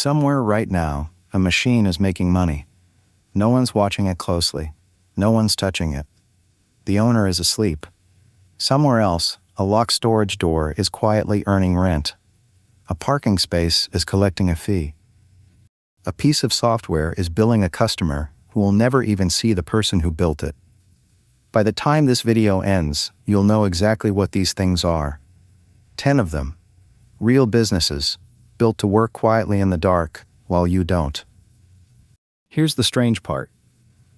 Somewhere right now, a machine is making money. No one's watching it closely. No one's touching it. The owner is asleep. Somewhere else, a locked storage door is quietly earning rent. A parking space is collecting a fee. A piece of software is billing a customer who will never even see the person who built it. By the time this video ends, you'll know exactly what these things are. 10 of them. Real businesses, built to work quietly in the dark while you don't. Here's the strange part.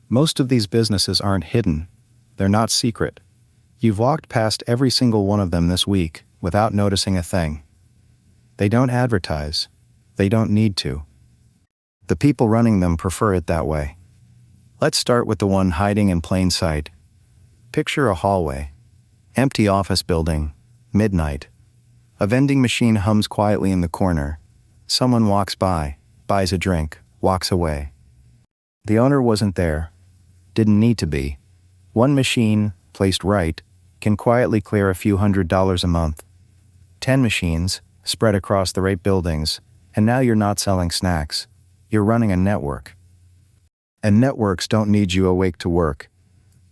Most of these businesses aren't hidden. They're not secret. You've walked past every single one of them this week without noticing a thing. They don't advertise. They don't need to. The people running them prefer it that way. Let's start with the one hiding in plain sight. Picture a hallway. Empty office building. Midnight. A vending machine hums quietly in the corner. Someone walks by, buys a drink, walks away. The owner wasn't there. Didn't need to be. One machine, placed right, can quietly clear a few $100s a month. 10 machines, spread across the right buildings, and now you're not selling snacks. You're running a network. And networks don't need you awake to work.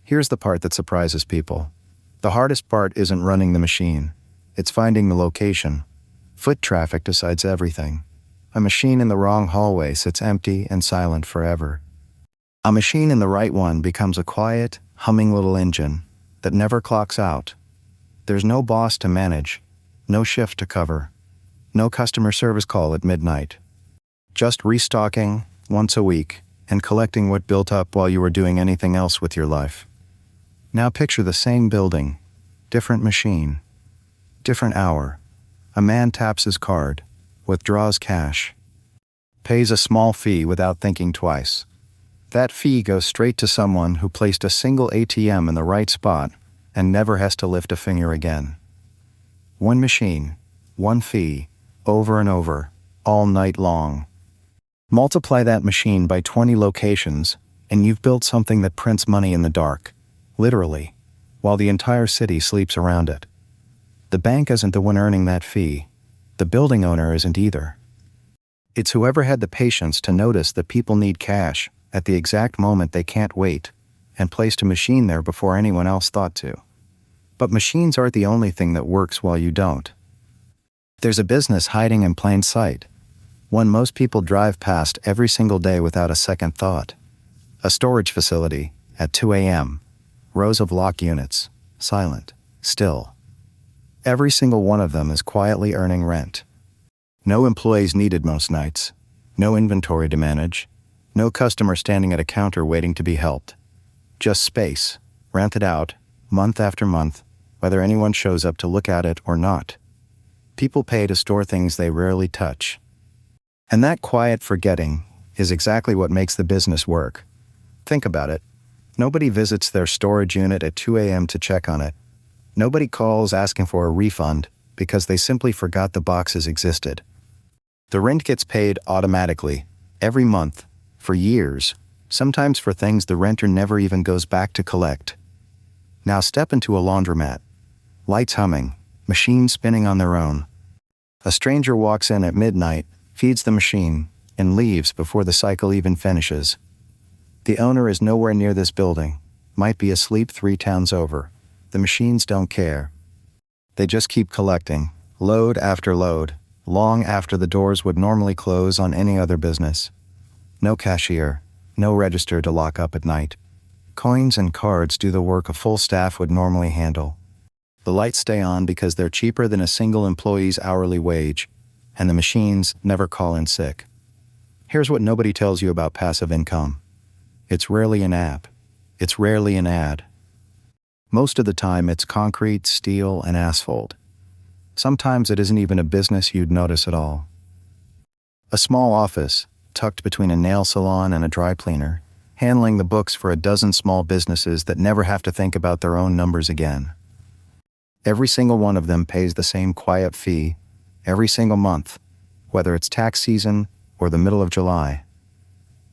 Here's the part that surprises people. The hardest part isn't running the machine. It's finding the location. Foot traffic decides everything. A machine in the wrong hallway sits empty and silent forever. A machine in the right one becomes a quiet, humming little engine that never clocks out. There's no boss to manage, no shift to cover, no customer service call at midnight. Just restocking once a week and collecting what built up while you were doing anything else with your life. Now picture the same building, different machine, different hour. A man taps his card, withdraws cash, pays a small fee without thinking twice. That fee goes straight to someone who placed a single ATM in the right spot and never has to lift a finger again. One machine, one fee, over and over, all night long. Multiply that machine by 20 locations, and you've built something that prints money in the dark, literally, while the entire city sleeps around it. The bank isn't the one earning that fee. The building owner isn't either. It's whoever had the patience to notice that people need cash at the exact moment they can't wait, and placed a machine there before anyone else thought to. But machines aren't the only thing that works while you don't. There's a business hiding in plain sight, one most people drive past every single day without a second thought. A storage facility, at 2 a.m., rows of lock units, silent, still. Every single one of them is quietly earning rent. No employees needed most nights, no inventory to manage, no customer standing at a counter waiting to be helped. Just space, rented out, month after month, whether anyone shows up to look at it or not. People pay to store things they rarely touch. And that quiet forgetting is exactly what makes the business work. Think about it. Nobody visits their storage unit at 2 a.m. to check on it. Nobody calls asking for a refund because they simply forgot the boxes existed. The rent gets paid automatically, every month, for years, sometimes for things the renter never even goes back to collect. Now step into a laundromat. Lights humming, machines spinning on their own. A stranger walks in at midnight, feeds the machine, and leaves before the cycle even finishes. The owner is nowhere near this building, might be asleep 3 towns over. The machines don't care. They just keep collecting, load after load, long after the doors would normally close on any other business. No cashier, no register to lock up at night. Coins and cards do the work a full staff would normally handle. The lights stay on because they're cheaper than a single employee's hourly wage, and the machines never call in sick. Here's what nobody tells you about passive income. It's rarely an app. It's rarely an ad. Most of the time it's concrete, steel, and asphalt. Sometimes it isn't even a business you'd notice at all. A small office, tucked between a nail salon and a dry cleaner, handling the books for a dozen small businesses that never have to think about their own numbers again. Every single one of them pays the same quiet fee, every single month, whether it's tax season or the middle of July.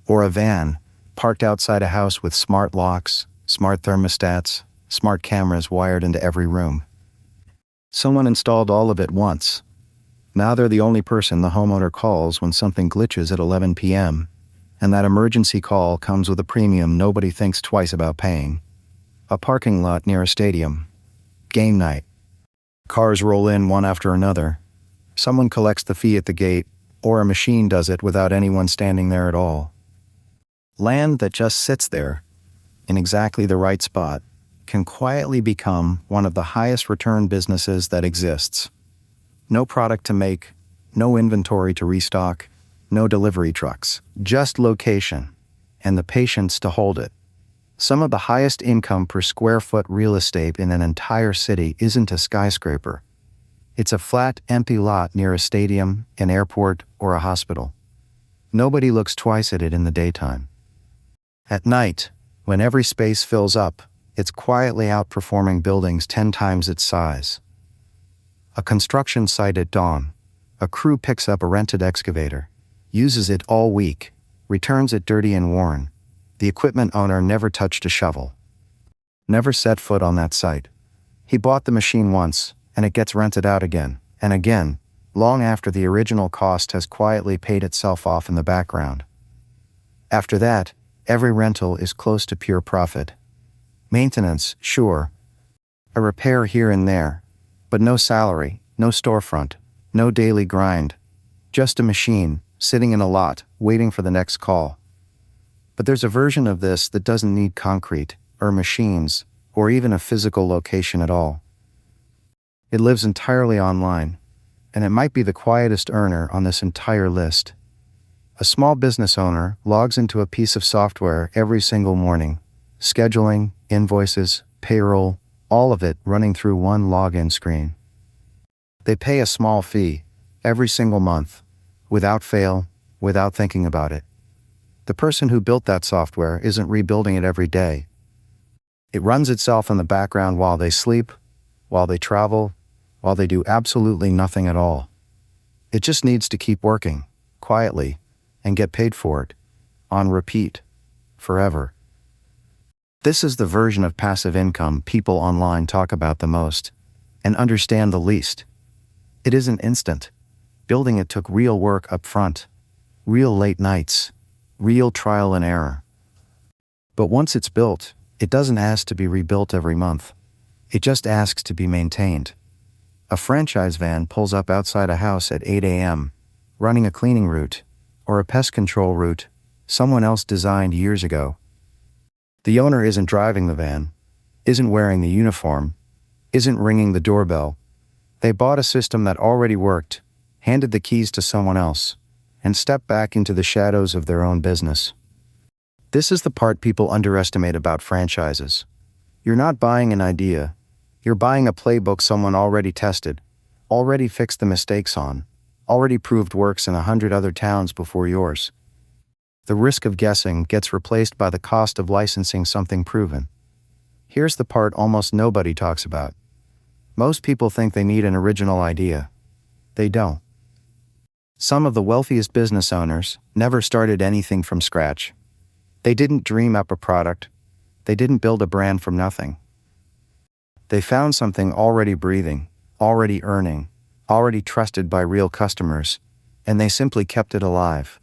Or a van, parked outside a house with smart locks, smart thermostats, smart cameras wired into every room. Someone installed all of it once. Now they're the only person the homeowner calls when something glitches at 11 p.m., and that emergency call comes with a premium nobody thinks twice about paying. A parking lot near a stadium. Game night. Cars roll in one after another. Someone collects the fee at the gate, or a machine does it without anyone standing there at all. Land that just sits there, in exactly the right spot, can quietly become one of the highest return businesses that exists. No product to make, no inventory to restock, no delivery trucks, just location, and the patience to hold it. Some of the highest income per square foot real estate in an entire city isn't a skyscraper. It's a flat, empty lot near a stadium, an airport, or a hospital. Nobody looks twice at it in the daytime. At night, when every space fills up, it's quietly outperforming buildings 10 times its size. A construction site at dawn. A crew picks up a rented excavator, uses it all week, returns it dirty and worn. The equipment owner never touched a shovel. Never set foot on that site. He bought the machine once, and it gets rented out again, and again, long after the original cost has quietly paid itself off in the background. After that, every rental is close to pure profit. Maintenance, sure. A repair here and there, but no salary, no storefront, no daily grind. Just a machine, sitting in a lot, waiting for the next call. But there's a version of this that doesn't need concrete, or machines, or even a physical location at all. It lives entirely online, and it might be the quietest earner on this entire list. A small business owner logs into a piece of software every single morning, scheduling, invoices, payroll, all of it running through one login screen. They pay a small fee every single month, without fail, without thinking about it. The person who built that software isn't rebuilding it every day. It runs itself in the background while they sleep, while they travel, while they do absolutely nothing at all. It just needs to keep working, quietly, and get paid for it, on repeat, forever. This is the version of passive income people online talk about the most, and understand the least. It isn't instant. Building it took real work up front, real late nights, real trial and error. But once it's built, it doesn't ask to be rebuilt every month. It just asks to be maintained. A franchise van pulls up outside a house at 8 a.m., running a cleaning route, or a pest control route someone else designed years ago. The owner isn't driving the van, isn't wearing the uniform, isn't ringing the doorbell. They bought a system that already worked, handed the keys to someone else, and stepped back into the shadows of their own business. This is the part people underestimate about franchises. You're not buying an idea. You're buying a playbook someone already tested, already fixed the mistakes on, already proved works in 100 other towns before yours. The risk of guessing gets replaced by the cost of licensing something proven. Here's the part almost nobody talks about. Most people think they need an original idea. They don't. Some of the wealthiest business owners never started anything from scratch. They didn't dream up a product. They didn't build a brand from nothing. They found something already breathing, already earning, already trusted by real customers, and they simply kept it alive.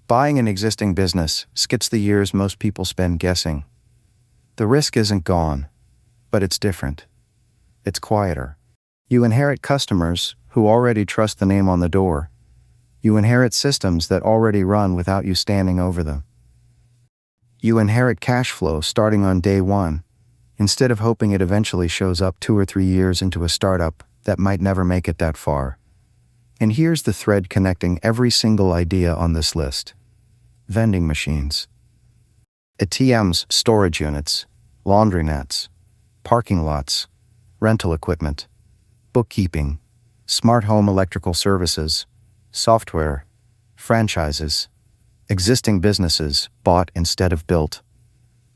Buying an existing business skips the years most people spend guessing. The risk isn't gone, but it's different. It's quieter. You inherit customers who already trust the name on the door. You inherit systems that already run without you standing over them. You inherit cash flow starting on day one, instead of hoping it eventually shows up 2 or 3 years into a startup that might never make it that far. And here's the thread connecting every single idea on this list. Vending machines. ATMs, storage units, laundry nets, parking lots, rental equipment, bookkeeping, smart home electrical services, software, franchises, existing businesses bought instead of built.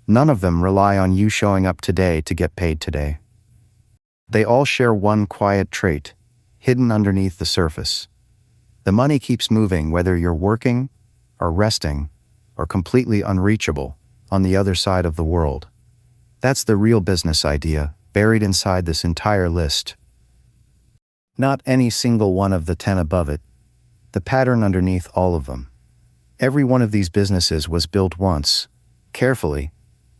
None of them rely on you showing up today to get paid today. They all share one quiet trait, hidden underneath the surface. The money keeps moving whether you're working, or resting, or completely unreachable on the other side of the world. That's the real business idea buried inside this entire list. Not any single one of the 10 above it. The pattern underneath all of them. Every one of these businesses was built once, carefully,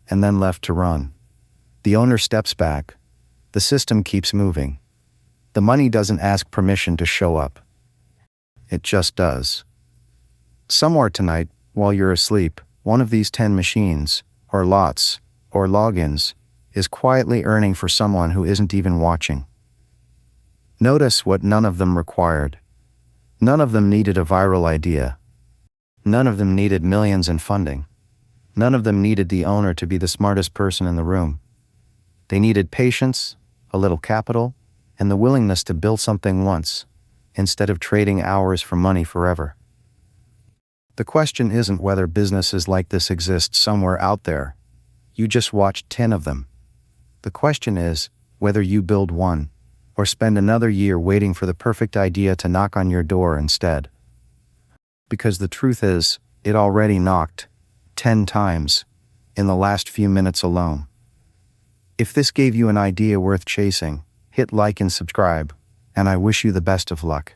and then left to run. The owner steps back. The system keeps moving. The money doesn't ask permission to show up. It just does. Somewhere tonight, while you're asleep, one of these 10 machines, or lots, or logins, is quietly earning for someone who isn't even watching. Notice what none of them required. None of them needed a viral idea. None of them needed millions in funding. None of them needed the owner to be the smartest person in the room. They needed patience, a little capital, and the willingness to build something once, instead of trading hours for money forever. The question isn't whether businesses like this exist somewhere out there. You just watched 10 of them. The question is whether you build one, or spend another year waiting for the perfect idea to knock on your door instead. Because the truth is, it already knocked 10 times in the last few minutes alone. If this gave you an idea worth chasing, hit like and subscribe, and I wish you the best of luck.